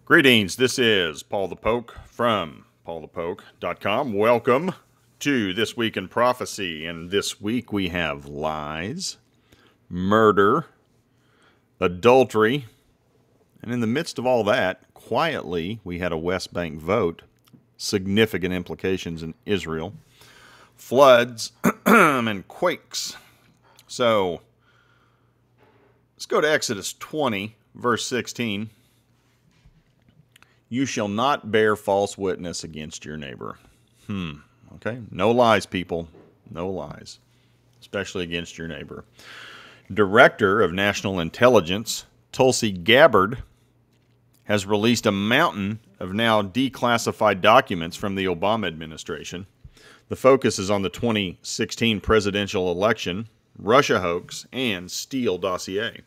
Greetings, this is Paul the Poke from PaulthePoke.com. Welcome to This Week in Prophecy, and this week we have lies, murder, adultery, and in the midst of all that, quietly, we had a West Bank vote, significant implications in Israel, floods, and quakes. So, let's go to Exodus 20, verse 16. You shall not bear false witness against your neighbor. Okay? No lies, people. No lies. Especially against your neighbor. Director of National Intelligence, Tulsi Gabbard, has released a mountain of now declassified documents from the Obama administration. The focus is on the 2016 presidential election, Russia hoax, and Steele dossier.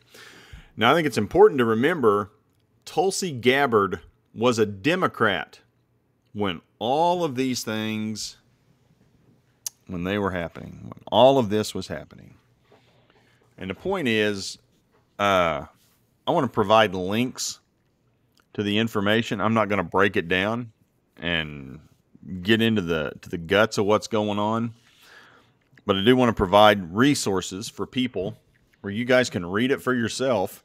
Now, I think it's important to remember Tulsi Gabbard was a Democrat when all of these things, when they were happening, when all of this was happening. And the point is, I want to provide links to the information. I'm not going to break it down and get into the guts of what's going on, but I do want to provide resources for people where you guys can read it for yourself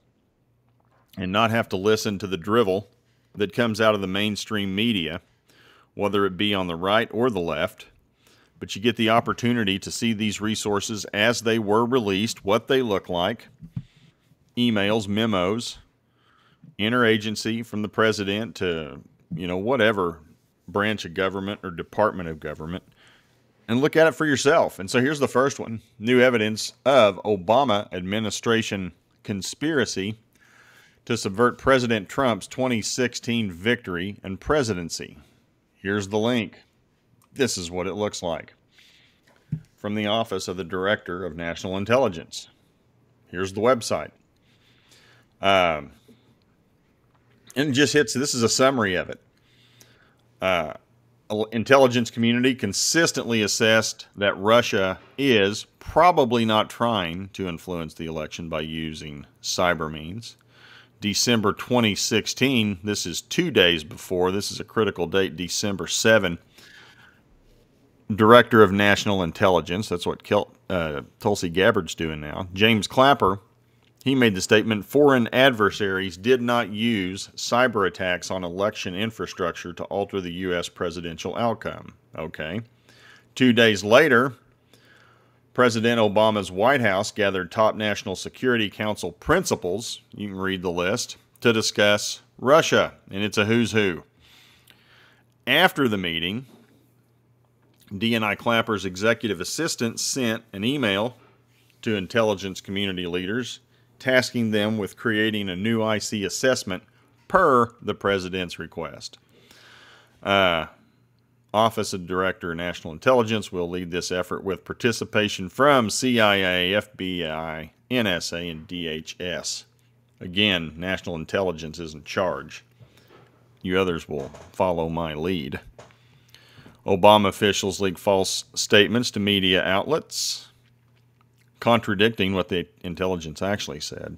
and not have to listen to the drivel that comes out of the mainstream media, whether it be on the right or the left. But you get the opportunity to see these resources as they were released, what they look like, emails, memos, interagency from the president to, whatever branch of government or department of government, and look at it for yourself. And so here's the first one: new evidence of Obama administration conspiracy to subvert President Trump's 2016 victory and presidency. Here's the link. This is what it looks like from the Office of the Director of National Intelligence. Here's the website. And it just hits, this is a summary of it. Intelligence community consistently assessed that Russia is probably not trying to influence the election by using cyber means. December 2016, this is 2 days before, this is a critical date, December 7, Director of National Intelligence, that's what Tulsi Gabbard's doing now, James Clapper, he made the statement, foreign adversaries did not use cyber attacks on election infrastructure to alter the U.S. presidential outcome. Okay. 2 days later, President Obama's White House gathered top National Security Council principals, you can read the list, to discuss Russia, and it's a who's who. After the meeting, DNI Clapper's executive assistant sent an email to intelligence community leaders, tasking them with creating a new IC assessment per the president's request. Office of Director of National Intelligence will lead this effort with participation from CIA, FBI, NSA, and DHS. Again, National Intelligence is in charge. You others will follow my lead. Obama officials leaked false statements to media outlets, contradicting what the intelligence actually said.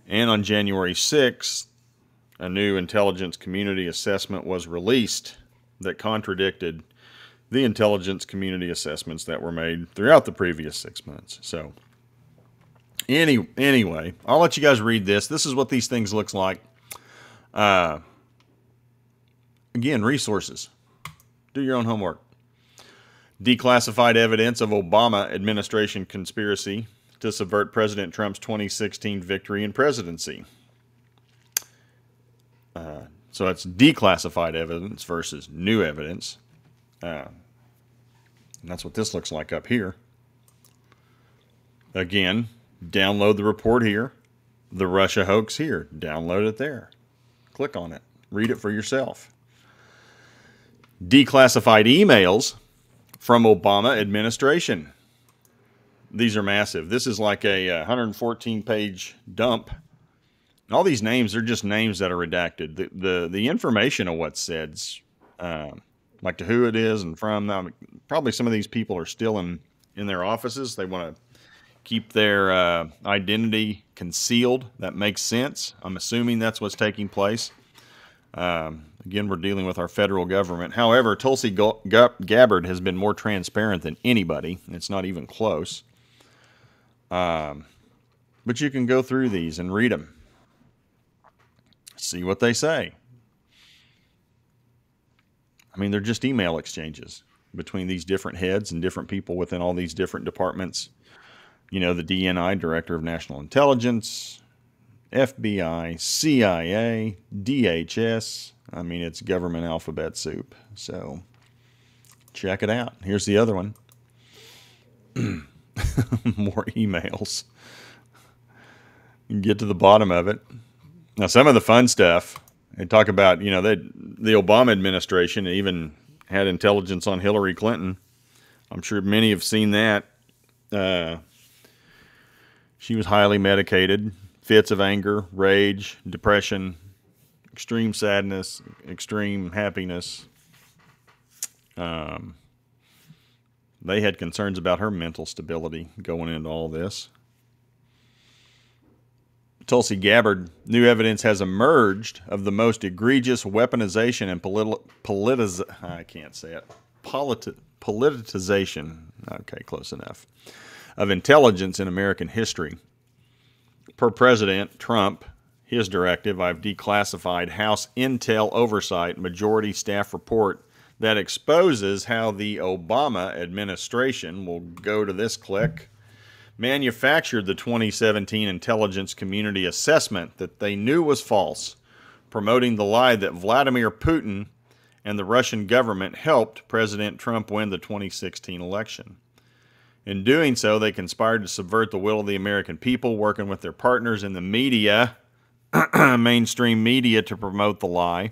And on January 6th, a new intelligence community assessment was released that contradicted the intelligence community assessments that were made throughout the previous 6 months. So, anyway, I'll let you guys read this. This is what these things looks like. Again, resources. Do your own homework. Declassified evidence of Obama administration conspiracy to subvert President Trump's 2016 victory and presidency. So it's declassified evidence versus new evidence. And that's what this looks like up here. Again, download the report here. The Russia hoax here. Download it there. Click on it. Read it for yourself. Declassified emails from Obama administration. These are massive. This is like a 114-page dump. All these names are just names that are redacted. The information of what's said, like to who it is and from, probably some of these people are still in their offices. They want to keep their identity concealed. That makes sense. I'm assuming that's what's taking place. Again, we're dealing with our federal government. However, Tulsi Gabbard has been more transparent than anybody. It's not even close. But you can go through these and read them. See what they say. I mean, they're just email exchanges between these different heads and different people within all these different departments. You know, the DNI, Director of National Intelligence, FBI, CIA, DHS. I mean, it's government alphabet soup. So check it out. Here's the other one. More emails. You can get to the bottom of it. Now, some of the fun stuff, they talk about, you know, the Obama administration even had intelligence on Hillary Clinton. I'm sure many have seen that. She was highly medicated, fits of anger, rage, depression, extreme sadness, extreme happiness. They had concerns about her mental stability going into all this. Tulsi Gabbard, new evidence has emerged of the most egregious weaponization and politicization, okay, close enough, of intelligence in American history. Per President Trump, his directive, I've declassified House Intel Oversight Majority Staff Report that exposes how the Obama administration, will go to this click, manufactured the 2017 intelligence community assessment that they knew was false, promoting the lie that Vladimir Putin and the Russian government helped President Trump win the 2016 election. In doing so, they conspired to subvert the will of the American people, working with their partners in the media, mainstream media, to promote the lie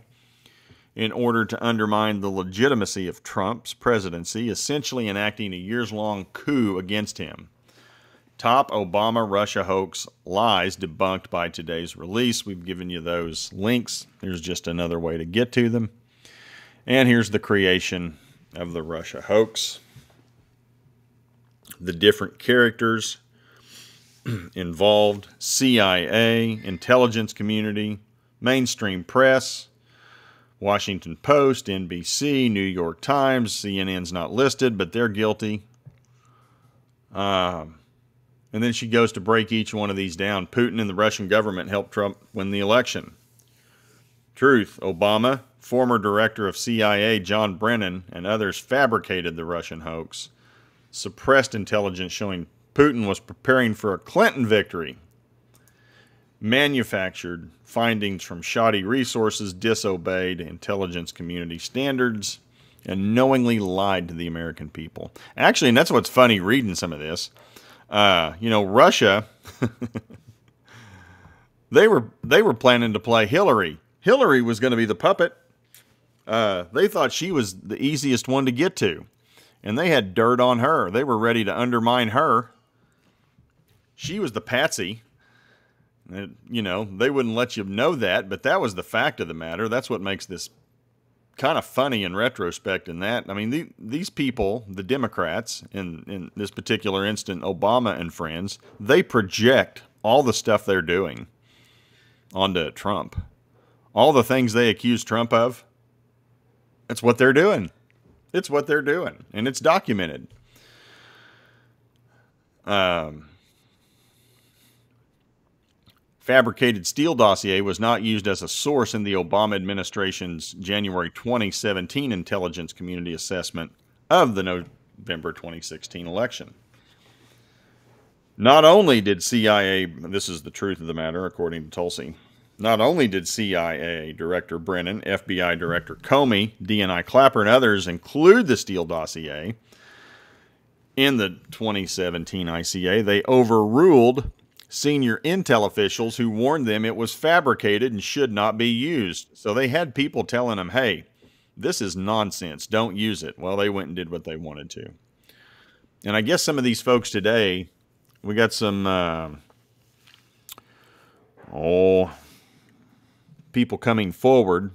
in order to undermine the legitimacy of Trump's presidency, essentially enacting a years-long coup against him. Top Obama-Russia hoax lies debunked by today's release. We've given you those links. Here's just another way to get to them. And here's the creation of the Russia hoax. The different characters involved: CIA, intelligence community, mainstream press, Washington Post, NBC, New York Times. CNN's not listed, but they're guilty. And then she goes to break each one of these down. Putin and the Russian government helped Trump win the election. Truth: Obama, former director of CIA John Brennan, and others fabricated the Russian hoax. Suppressed intelligence showing Putin was preparing for a Clinton victory. Manufactured findings from shoddy resources, disobeyed intelligence community standards, and knowingly lied to the American people. Actually, and that's what's funny reading some of this. You know, Russia, they were planning to play Hillary. Hillary was going to be the puppet. They thought she was the easiest one to get to, and they had dirt on her. They were ready to undermine her. She was the patsy. You know, they wouldn't let you know that, but that was the fact of the matter. That's what makes this kind of funny in retrospect in that. I mean, these people, the Democrats, in this particular instant, Obama and friends, they project all the stuff they're doing onto Trump. All the things they accuse Trump of, that's what they're doing. It's what they're doing, and it's documented. Fabricated Steele dossier was not used as a source in the Obama administration's January 2017 intelligence community assessment of the November 2016 election. Not only did CIA, this is the truth of the matter according to Tulsi, not only did CIA Director Brennan, FBI Director Comey, DNI Clapper, and others include the Steele dossier in the 2017 ICA, they overruled senior intel officials who warned them it was fabricated and should not be used. So they had people telling them, hey, this is nonsense, don't use it. Well, they went and did what they wanted to. And I guess some of these folks today, we got some people coming forward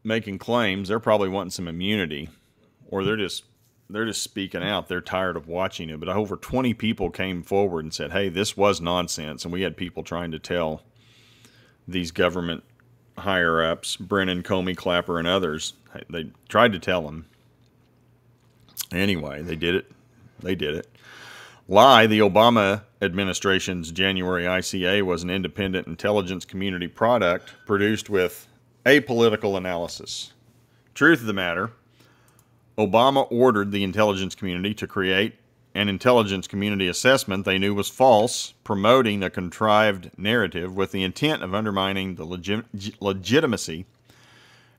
making claims. They're probably wanting some immunity, or they're just speaking out. They're tired of watching it. But over 20 people came forward and said, hey, this was nonsense. And we had people trying to tell these government higher-ups, Brennan, Comey, Clapper, and others. They tried to tell him. Anyway, they did it. They did it. Lie, the Obama administration's January ICA was an independent intelligence community product produced with apolitical analysis. Truth of the matter, Obama ordered the intelligence community to create an intelligence community assessment they knew was false, promoting a contrived narrative with the intent of undermining the legitimacy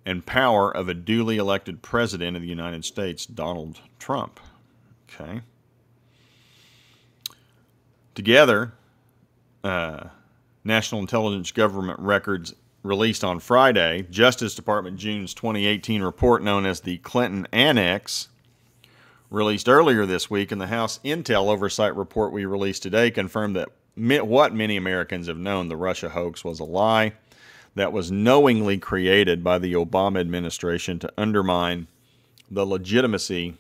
and power of a duly elected president of the United States, Donald Trump. Okay. Together, National Intelligence Government Records released on Friday, Justice Department June's 2018 report known as the Clinton Annex, released earlier this week, and the House Intel Oversight report we released today confirmed that what many Americans have known, the Russia hoax, was a lie that was knowingly created by the Obama administration to undermine the legitimacy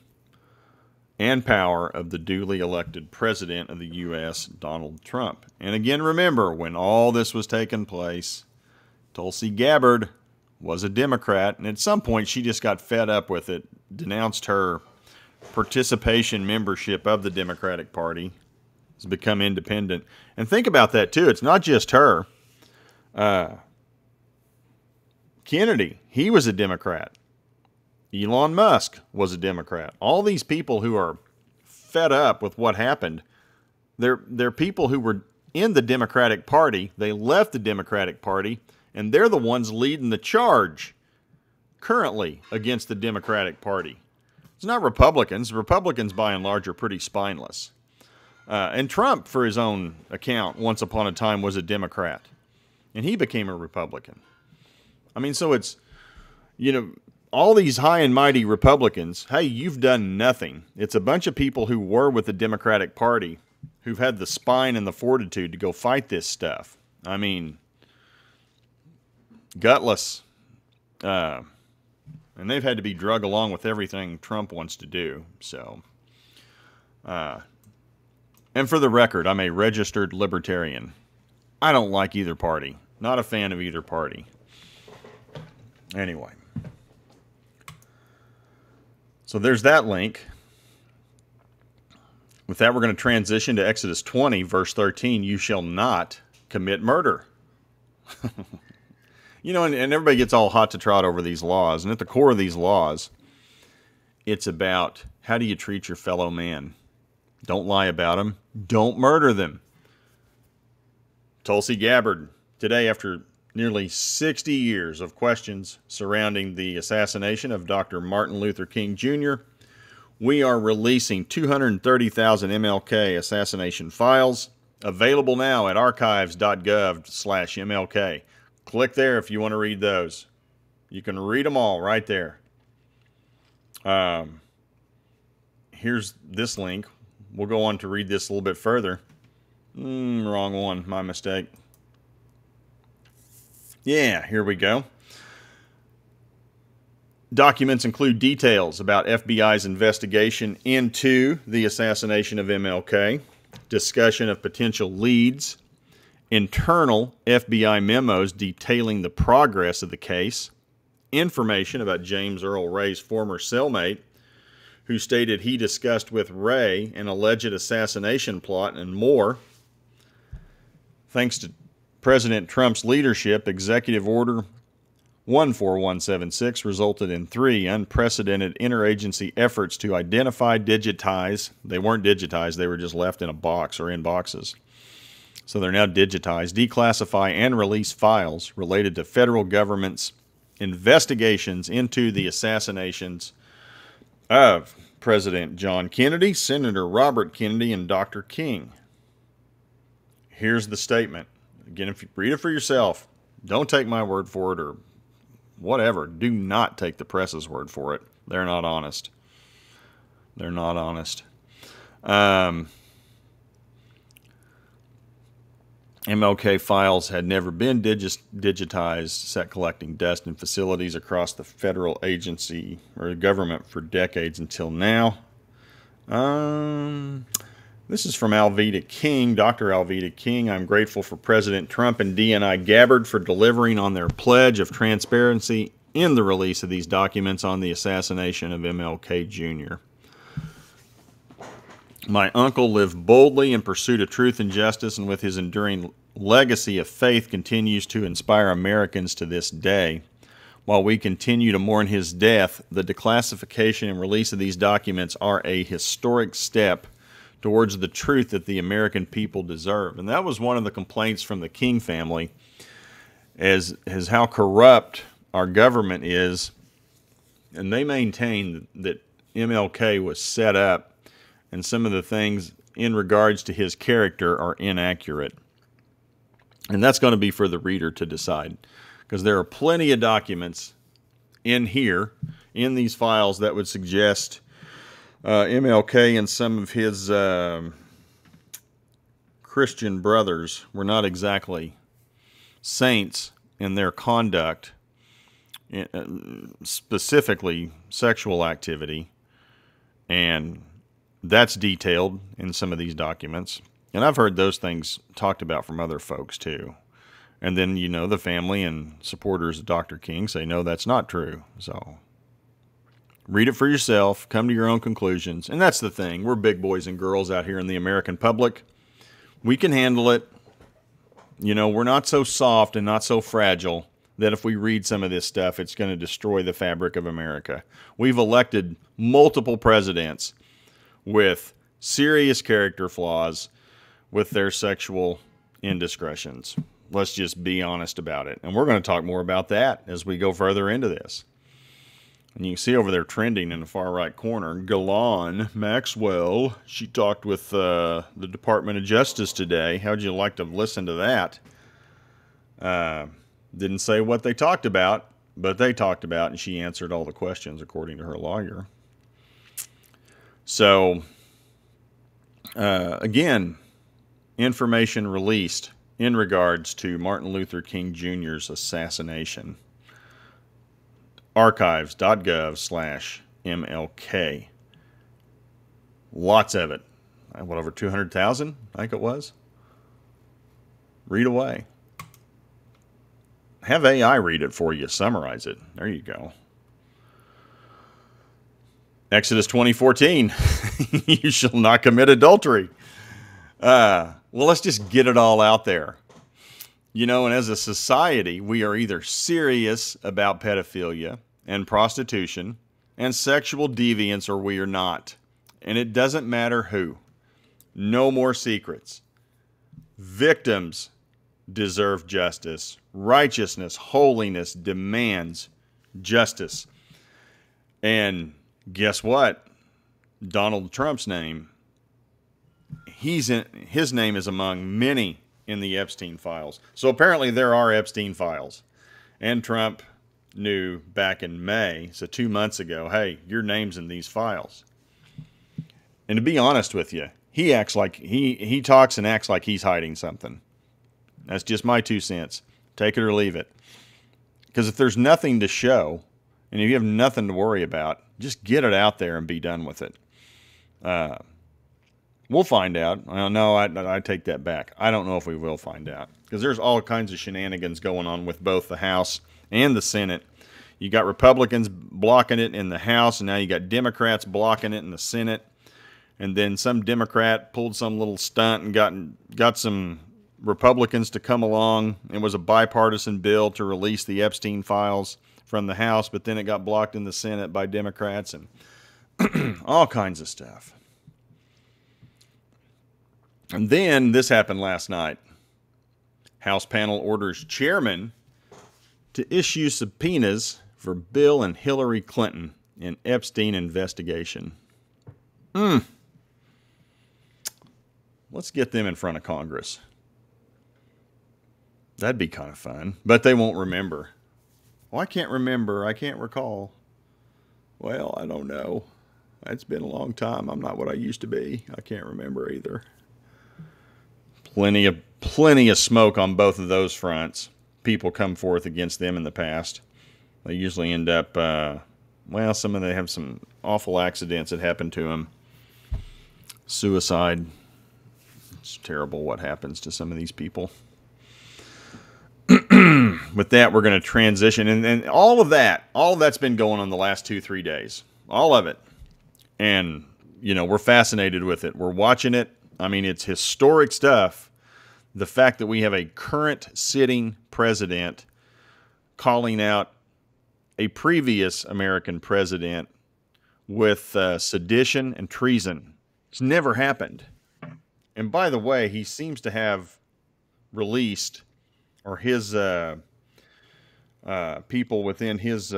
and power of the duly elected president of the U.S., Donald Trump. And again, remember, when all this was taking place, Tulsi Gabbard was a Democrat, and at some point she just got fed up with it, denounced her participation membership of the Democratic Party, has become independent. And think about that, too. It's not just her. Kennedy, he was a Democrat. Elon Musk was a Democrat. All these people who are fed up with what happened, they're people who were in the Democratic Party. They left the Democratic Party, and they're the ones leading the charge currently against the Democratic Party. It's not Republicans. Republicans, by and large, are pretty spineless. And Trump, for his own account, once upon a time was a Democrat, and he became a Republican. I mean, so it's, you know, all these high and mighty Republicans, hey, you've done nothing. It's a bunch of people who were with the Democratic Party who've had the spine and the fortitude to go fight this stuff. I mean, gutless. And they've had to be drug along with everything Trump wants to do. So, and for the record, I'm a registered libertarian. I don't like either party. Not a fan of either party. Anyway. So there's that link. With that, we're going to transition to Exodus 20, verse 13. You shall not commit murder. You know, and everybody gets all hot to trot over these laws. And at the core of these laws, it's about how do you treat your fellow man. Don't lie about them. Don't murder them. Tulsi Gabbard, today after nearly 60 years of questions surrounding the assassination of Dr. Martin Luther King Jr., we are releasing 230,000 MLK assassination files, available now at archives.gov/MLK. Click there if you want to read those. You can read them all right there. Here's this link. We'll go on to read this a little bit further. Wrong one. My mistake. Yeah, here we go. Documents include details about FBI's investigation into the assassination of MLK, discussion of potential leads, internal FBI memos detailing the progress of the case, information about James Earl Ray's former cellmate, who stated he discussed with Ray an alleged assassination plot, and more. Thanks to President Trump's leadership, Executive Order 14176 resulted in 3 unprecedented interagency efforts to identify, digitize. They weren't digitized, they were just left in a box or in boxes. So they're now digitized, declassify, and release files related to federal government's investigations into the assassinations of President John Kennedy, Senator Robert Kennedy, and Dr. King. Here's the statement. Again, if you read it for yourself, don't take my word for it or whatever. Do not take the press's word for it. They're not honest. They're not honest. MLK files had never been digitized, set collecting dust in facilities across the federal agency or government for decades until now. This is from Alveda King, Dr. Alveda King. I'm grateful for President Trump and DNI Gabbard for delivering on their pledge of transparency in the release of these documents on the assassination of MLK Jr. My uncle lived boldly in pursuit of truth and justice, and with his enduring legacy of faith continues to inspire Americans to this day. While we continue to mourn his death, the declassification and release of these documents are a historic step towards the truth that the American people deserve. And that was one of the complaints from the King family, as how corrupt our government is. And they maintain that MLK was set up, and some of the things in regards to his character are inaccurate. And that's going to be for the reader to decide, because there are plenty of documents in here, in these files, that would suggest MLK and some of his Christian brothers were not exactly saints in their conduct, specifically sexual activity, and that's detailed in some of these documents. And I've heard those things talked about from other folks too. And then, you know, the family and supporters of Dr. King say, no, that's not true. So read it for yourself, come to your own conclusions. And that's the thing. We're big boys and girls out here in the American public. We can handle it. You know, we're not so soft and not so fragile that if we read some of this stuff, it's going to destroy the fabric of America. We've elected multiple presidents with serious character flaws with their sexual indiscretions. Let's just be honest about it. And we're going to talk more about that as we go further into this. And you can see over there trending in the far right corner, Ghislaine Maxwell. She talked with the Department of Justice today. How'd you like to listen to that? Didn't say what they talked about, but they talked about, and she answered all the questions according to her lawyer. So, again, information released in regards to Martin Luther King Jr.'s assassination. Archives.gov/MLK. Lots of it. What, over 200,000, I think it was? Read away. Have AI read it for you. Summarize it. There you go. Exodus 20:14. You shall not commit adultery. Well, let's just get it all out there. You know, and as a society, we are either serious about pedophilia and prostitution and sexual deviance, or we are not. And it doesn't matter who. No more secrets. Victims deserve justice. Righteousness, holiness demands justice. And guess what? Donald Trump's name, his name is among many in the Epstein files. So apparently there are Epstein files. And Trump knew back in May, so 2 months ago, hey, your name's in these files. And to be honest with you, he acts like he talks and acts like he's hiding something. That's just my 2 cents. Take it or leave it. Because if there's nothing to show, and if you have nothing to worry about, just get it out there and be done with it. We'll find out. No, I take that back. I don't know if we will find out. Because there's all kinds of shenanigans going on with both the House and the Senate. You got Republicans blocking it in the House, and now you got Democrats blocking it in the Senate. And then some Democrat pulled some little stunt and got some Republicans to come along. It was a bipartisan bill to release the Epstein files from the House, but then it got blocked in the Senate by Democrats and all kinds of stuff. And then this happened last night. House panel orders chairman to issue subpoenas for Bill and Hillary Clinton in Epstein investigation. Let's get them in front of Congress. That'd be kind of fun, but they won't remember. Well, I can't remember. I can't recall. Well, I don't know. It's been a long time. I'm not what I used to be. I can't remember either. Plenty of smoke on both of those fronts. People come forth against them in the past. They usually end up, well, some of them have some awful accidents that happen to them. Suicide, It's terrible what happens to some of these people. With that, we're going to transition. And all of that's been going on the last 2-3 days. All of it. And, we're fascinated with it. We're watching it. I mean, it's historic stuff. The fact that we have a current sitting president calling out a previous American president with sedition and treason. It's never happened. And by the way, he seems to have released, or his people within his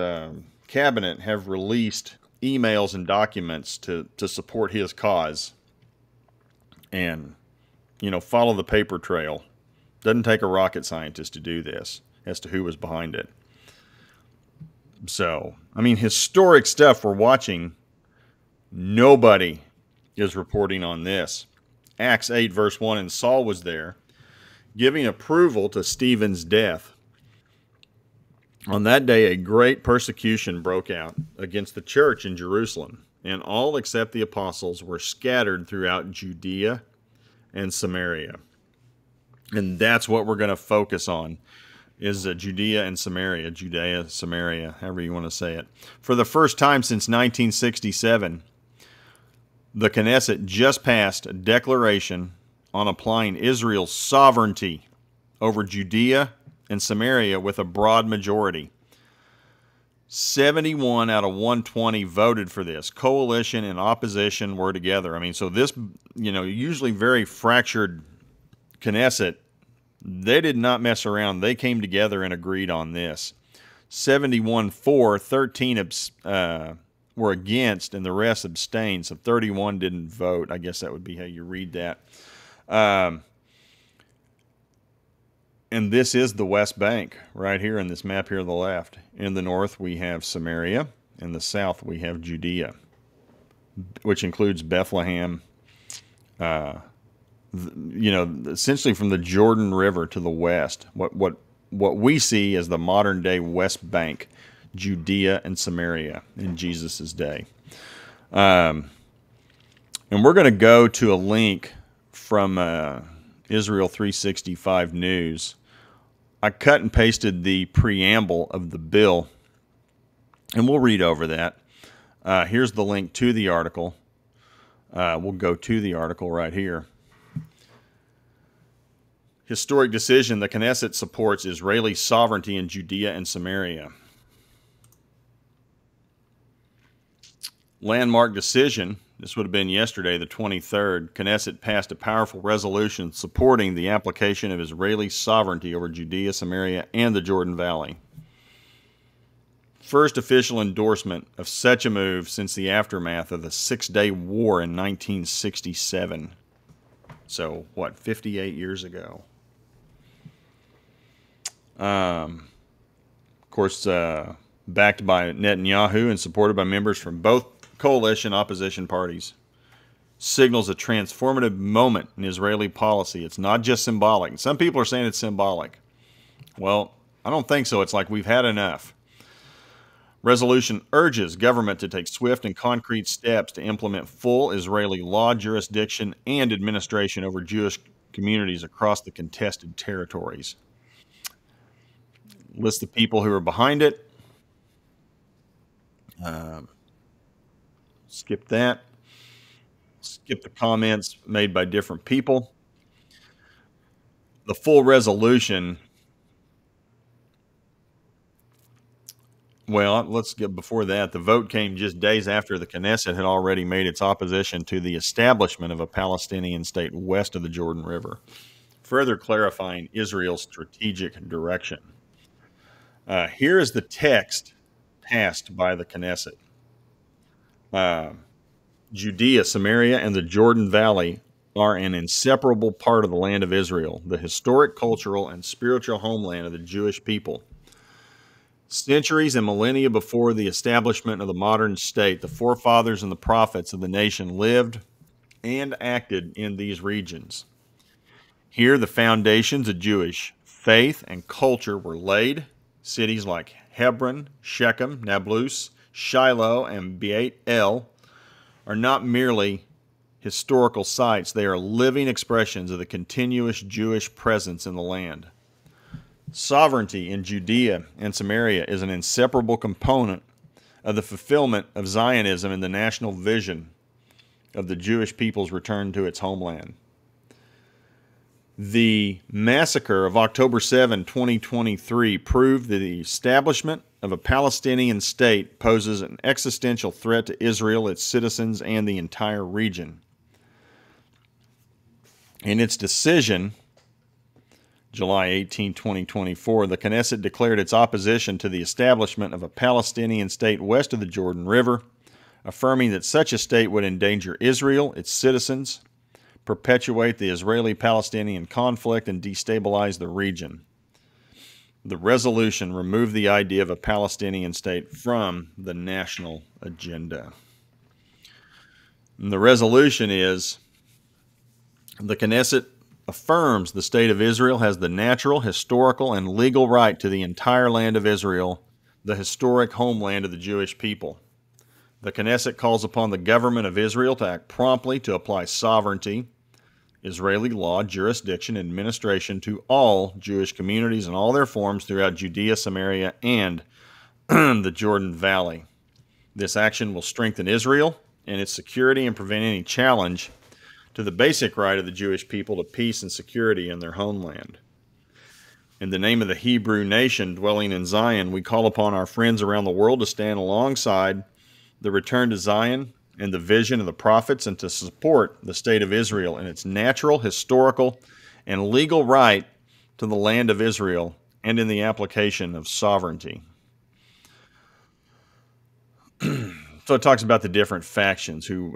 cabinet have released emails and documents to support his cause. And, follow the paper trail. Doesn't take a rocket scientist to do this as to who was behind it. So, I mean, historic stuff we're watching. Nobody is reporting on this. Acts 8, verse 1, and Saul was there, giving approval to Stephen's death. On that day, a great persecution broke out against the church in Jerusalem, and all except the apostles were scattered throughout Judea and Samaria. And that's what we're going to focus on, is Judea and Samaria, however you want to say it. For the first time since 1967, the Knesset just passed a declaration on applying Israel's sovereignty over Judea and Samaria with a broad majority. 71 out of 120 voted for this. Coalition and opposition were together. I mean, so this, usually very fractured Knesset, they did not mess around. They came together and agreed on this. 71 for, 13 were against, and the rest abstained. So 31 didn't vote. I guess that would be how you read that. And this is the West Bank right here in this map here on the left. In the north, we have Samaria. In the south, we have Judea, which includes Bethlehem, essentially from the Jordan River to the west. What we see as the modern day West Bank, Judea and Samaria in Jesus' day. And we're going to go to a link from Israel 365 News. I cut and pasted the preamble of the bill, and we'll read over that. Here's the link to the article. We'll go to the article right here. Historic decision. The Knesset supports Israeli sovereignty in Judea and Samaria. Landmark decision. This would have been yesterday, the 23rd. Knesset passed a powerful resolution supporting the application of Israeli sovereignty over Judea, Samaria, and the Jordan Valley. First official endorsement of such a move since the aftermath of the Six-Day War in 1967. So, 58 years ago? Of course, backed by Netanyahu and supported by members from both coalition opposition parties. Signals a transformative moment in Israeli policy. It's not just symbolic. Some people are saying it's symbolic. Well, I don't think so. It's like we've had enough. Resolution urges government to take swift and concrete steps to implement full Israeli law, jurisdiction, and administration over Jewish communities across the contested territories. List the people who are behind it. Skip that. Skip the comments made by different people. The full resolution. Well, let's get before that. The vote came just days after the Knesset had already made its opposition to the establishment of a Palestinian state west of the Jordan River, further clarifying Israel's strategic direction. Here is the text passed by the Knesset. Judea, Samaria, and the Jordan Valley are an inseparable part of the land of Israel, the historic, cultural, and spiritual homeland of the Jewish people. Centuries and millennia before the establishment of the modern state, the forefathers and the prophets of the nation lived and acted in these regions. Here, the foundations of Jewish faith and culture were laid. Cities like Hebron, Shechem, Nablus, Shiloh, and Beit El are not merely historical sites. They are living expressions of the continuous Jewish presence in the land. Sovereignty in Judea and Samaria is an inseparable component of the fulfillment of Zionism and the national vision of the Jewish people's return to its homeland. The massacre of October 7, 2023 proved that the establishment of a Palestinian state poses an existential threat to Israel, its citizens, and the entire region. In its decision, July 18, 2024, the Knesset declared its opposition to the establishment of a Palestinian state west of the Jordan River, affirming that such a state would endanger Israel, its citizens, perpetuate the Israeli-Palestinian conflict, and destabilize the region. The resolution removed the idea of a Palestinian state from the national agenda. And the resolution is, the Knesset affirms the state of Israel has the natural, historical, and legal right to the entire land of Israel, the historic homeland of the Jewish people. The Knesset calls upon the government of Israel to act promptly to apply sovereignty, Israeli law, jurisdiction, and administration to all Jewish communities in all their forms throughout Judea, Samaria, and the Jordan Valley. This action will strengthen Israel and its security and prevent any challenge to the basic right of the Jewish people to peace and security in their homeland. In the name of the Hebrew nation dwelling in Zion, we call upon our friends around the world to stand alongside the return to Zion and the vision of the prophets, and to support the state of Israel in its natural, historical, and legal right to the land of Israel, and in the application of sovereignty. So it talks about the different factions who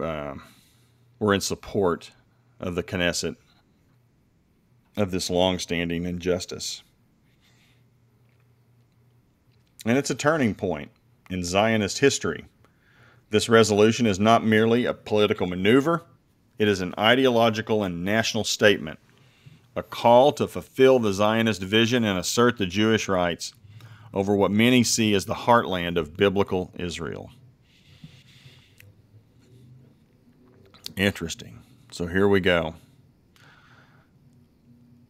were in support of the Knesset, of this long-standing injustice. And it's a turning point in Zionist history. This resolution is not merely a political maneuver, it is an ideological and national statement, a call to fulfill the Zionist vision and assert the Jewish rights over what many see as the heartland of biblical Israel. Interesting. So here we go.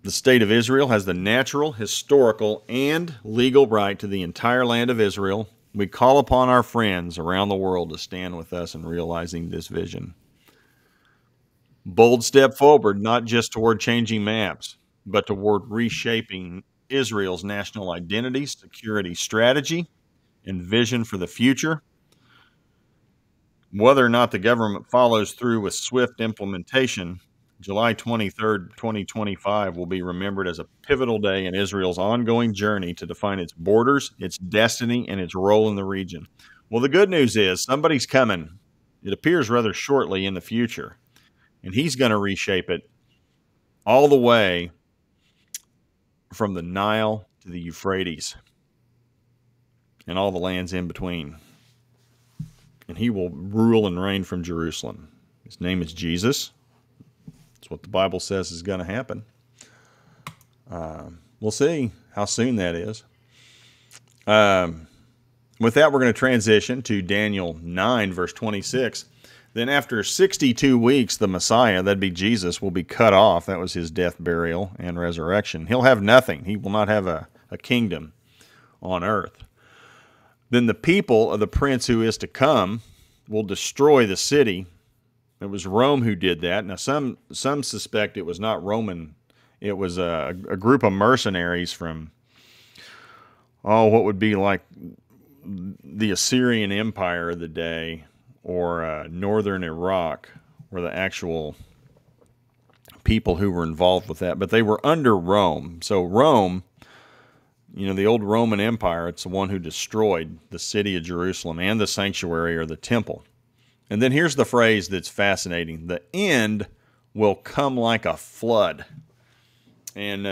The state of Israel has the natural, historical, and legal right to the entire land of Israel. We call upon our friends around the world to stand with us in realizing this vision. Bold step forward, not just toward changing maps, but toward reshaping Israel's national identity, security strategy, and vision for the future. Whether or not the government follows through with swift implementation, July 23rd, 2025 will be remembered as a pivotal day in Israel's ongoing journey to define its borders, its destiny, and its role in the region. Well, the good news is somebody's coming. It appears rather shortly in the future, and he's going to reshape it all the way from the Nile to the Euphrates and all the lands in between. And he will rule and reign from Jerusalem. His name is Jesus. That's what the Bible says is going to happen. We'll see how soon that is. With that, we're going to transition to Daniel 9, verse 26. Then after 62 weeks, the Messiah, that'd be Jesus, will be cut off. That was his death, burial, and resurrection. He'll have nothing. He will not have a kingdom on earth. Then the people of the prince who is to come will destroy the city. It was Rome who did that. Now, some suspect it was not Roman. It was a group of mercenaries from, what would be like the Assyrian Empire of the day, or northern Iraq, were the actual people who were involved with that. But they were under Rome. So Rome, the old Roman Empire, it's the one who destroyed the city of Jerusalem and the sanctuary, or the temple. And then here's the phrase that's fascinating. The end will come like a flood. And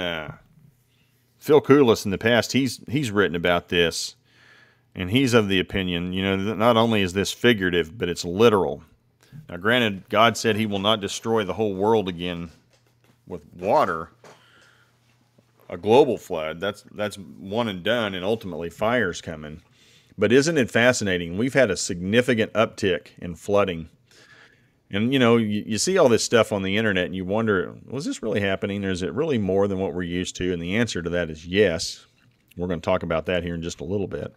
Phil Koulis in the past, he's written about this, and he's of the opinion, that not only is this figurative, but it's literal. Now, granted, God said he will not destroy the whole world again with water, a global flood. That's one and done, and ultimately fire's coming. But isn't it fascinating? We've had a significant uptick in flooding. And, you see all this stuff on the internet and you wonder, was this really happening? Or is it really more than what we're used to? And the answer to that is yes. We're going to talk about that here in just a little bit.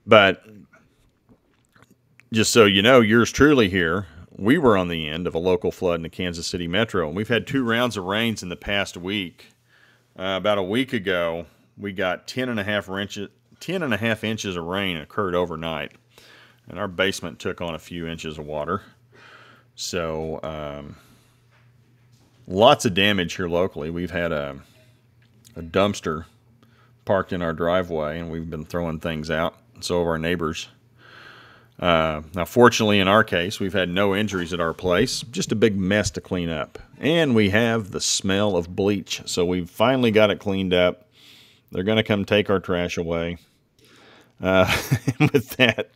But just so you know, yours truly here, we were on the end of a local flood in the Kansas City metro. And we've had 2 rounds of rains in the past week. About a week ago, we got 10.5 inches of rain occurred overnight. And our basement took on a few inches of water. So, lots of damage here locally. We've had a dumpster parked in our driveway, and we've been throwing things out. So have our neighbors. Now, fortunately, in our case, we've had no injuries at our place. Just a big mess to clean up. And we have the smell of bleach. So we've finally got it cleaned up. They're going to come take our trash away. And with that,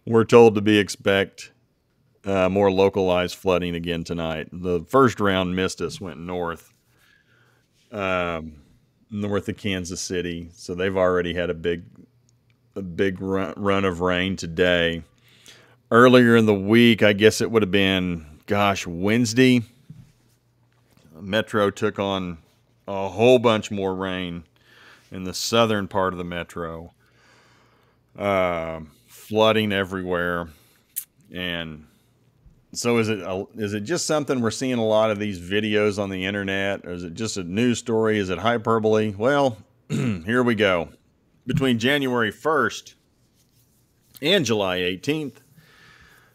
we're told to expect more localized flooding again tonight. The first round missed us, went north of Kansas City. So they've already had a big run of rain today. Earlier in the week, I guess it would have been, Wednesday, Metro took on a whole bunch more rain in the southern part of the metro. Flooding everywhere. And so is it just something we're seeing a lot of these videos on the internet? Or is it just a news story? Is it hyperbole? Well, here we go. Between January 1st and July 18th,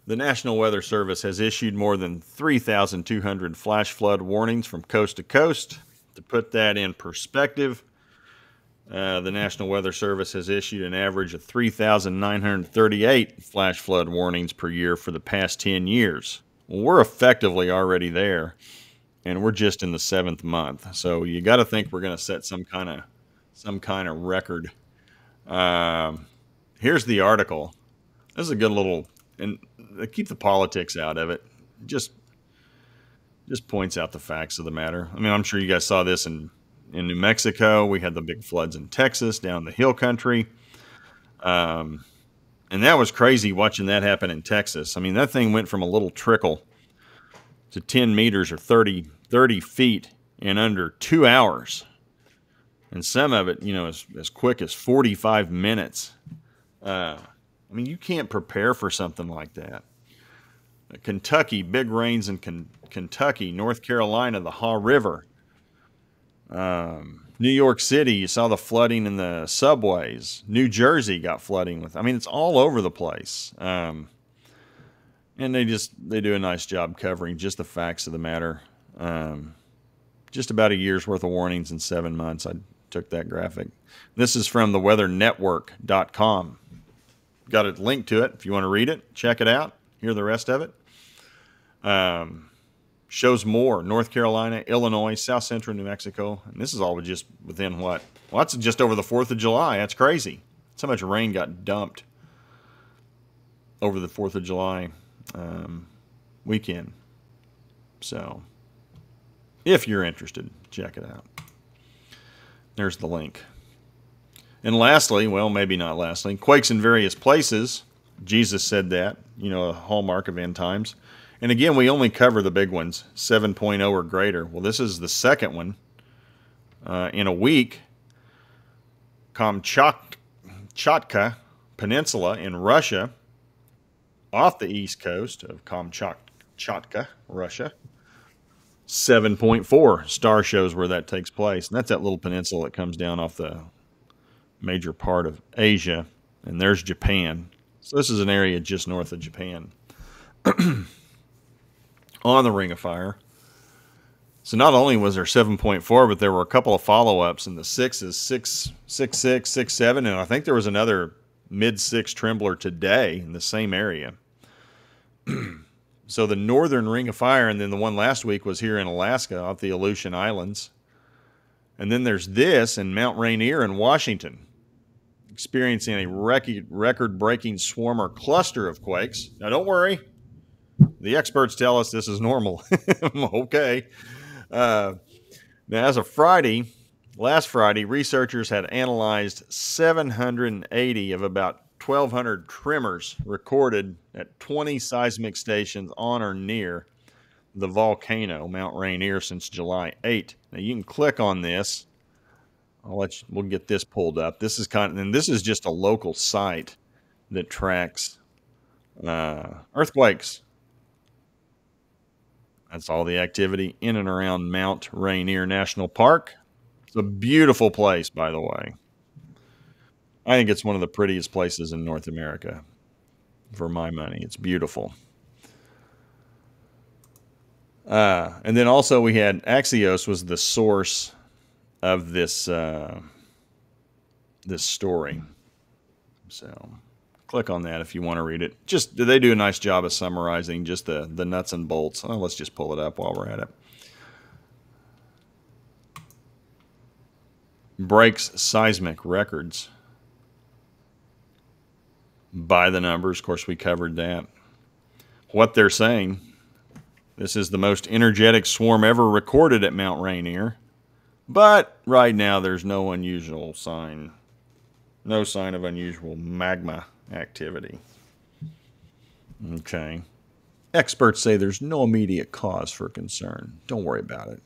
the National Weather Service has issued more than 3,200 flash flood warnings from coast to coast. To put that in perspective, the National Weather Service has issued an average of 3,938 flash flood warnings per year for the past 10 years. Well, we're effectively already there, and we're just in the 7th month. So you got to think we're going to set some kind of record. Here's the article. This is a good little, and keep the politics out of it. Just points out the facts of the matter. I mean, I'm sure you guys saw this in New Mexico. We had the big floods in Texas, down the hill country. And that was crazy watching that happen in Texas. I mean, that thing went from a little trickle to 10 meters or 30 feet in under 2 hours. And some of it, as quick as 45 minutes. I mean, you can't prepare for something like that. Kentucky, big rains in Kentucky, North Carolina, the Haw River. New York City, you saw the flooding in the subways. New Jersey got flooding it's all over the place. And they do a nice job covering just the facts of the matter. Just about a year's worth of warnings in 7 months. I took that graphic. This is from theweathernetwork.com. Got a link to it if you want to read it. Check it out. Hear the rest of it. Shows more. North Carolina, Illinois, South Central New Mexico. And this is all just within what? Well, that's just over the 4th of July. That's crazy. That's how much rain got dumped over the 4th of July weekend. So, if you're interested, check it out. There's the link. And lastly, well, maybe not lastly, quakes in various places. Jesus said that, a hallmark of end times. And again, we only cover the big ones, 7.0 or greater. Well, this is the second one in a week. Kamchatka Peninsula in Russia, off the east coast of Kamchatka, Russia. 7.4 star shows where that takes place. And that's that little peninsula that comes down off the major part of Asia. And there's Japan. So this is an area just north of Japan. On the Ring of Fire. So not only was there 7.4, but there were a couple of follow-ups in the 6s, 6.6, 6.7, and I think there was another mid-6 trembler today in the same area. So the northern Ring of Fire, and then the one last week was here in Alaska off the Aleutian Islands. And then there's this in Mount Rainier in Washington, experiencing a record-breaking swarm or cluster of quakes. Now, don't worry. The experts tell us this is normal. Okay. Now, as of last Friday, researchers had analyzed 780 of about 1,200 tremors recorded at 20 seismic stations on or near the volcano, Mount Rainier, since July 8. Now you can click on this. We'll get this pulled up. This is and this is just a local site that tracks earthquakes. That's all the activity in and around Mount Rainier National Park. It's a beautiful place, by the way. I think it's one of the prettiest places in North America, for my money. It's beautiful. And then also we had Axios was the source of this this story. So click on that if you want to read it. Just they do a nice job of summarizing just the nuts and bolts. Oh, let's just pull it up while we're at it. Breaks seismic records by the numbers. Of course, we covered that. What they're saying, this is the most energetic swarm ever recorded at Mount Rainier. But right now, there's no unusual sign. No sign of unusual magma activity. Okay. Experts say there's no immediate cause for concern. Don't worry about it.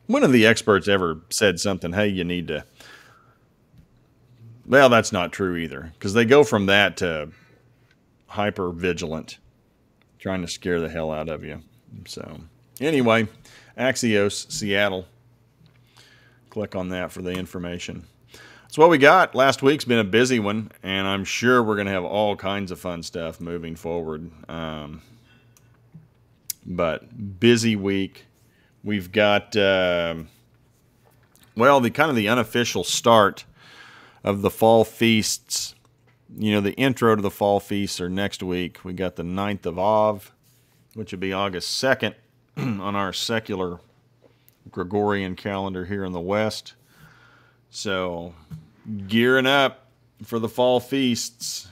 When have the experts ever said something, hey, you need to... Well, that's not true either, because they go from that to hyper vigilant, trying to scare the hell out of you. So, anyway, Axios, Seattle. Click on that for the information. That's what we got. Last week's been a busy one, and I'm sure we're going to have all kinds of fun stuff moving forward. But busy week. We've got, well, the kind of the unofficial start of the fall feasts. You know, the intro to the fall feasts are next week. We got the 9th of Av, which will be August 2nd on our secular Gregorian calendar here in the West. So, gearing up for the fall feasts.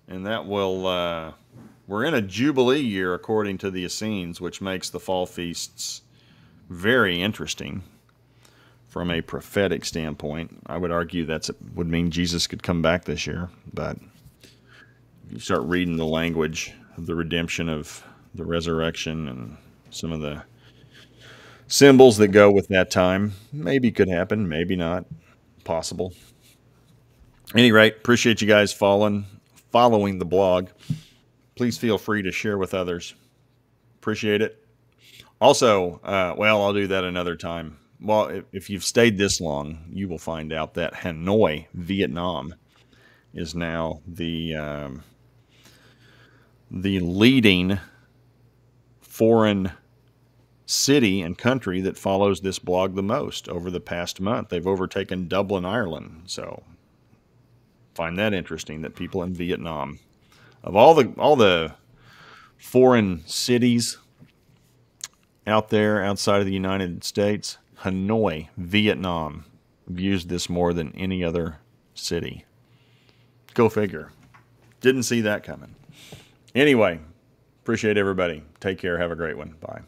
And that will, we're in a Jubilee year according to the Essenes, which makes the fall feasts very interesting from a prophetic standpoint. I would argue would mean Jesus could come back this year, but if you start reading the language of the redemption of the resurrection and some of the symbols that go with that time, maybe could happen, maybe not. Possible. At any rate, appreciate you guys following the blog. Please feel free to share with others. Appreciate it. Also, well, I'll do that another time. Well, if you've stayed this long, you will find out that Hanoi, Vietnam, is now the leading foreign city and country that follows this blog the most over the past month. They've overtaken Dublin, Ireland. So find that interesting that people in Vietnam, of all the foreign cities out there outside of the United States, Hanoi, Vietnam, views this more than any other city. Go figure. Didn't see that coming. Anyway, appreciate everybody. Take care. Have a great one. Bye.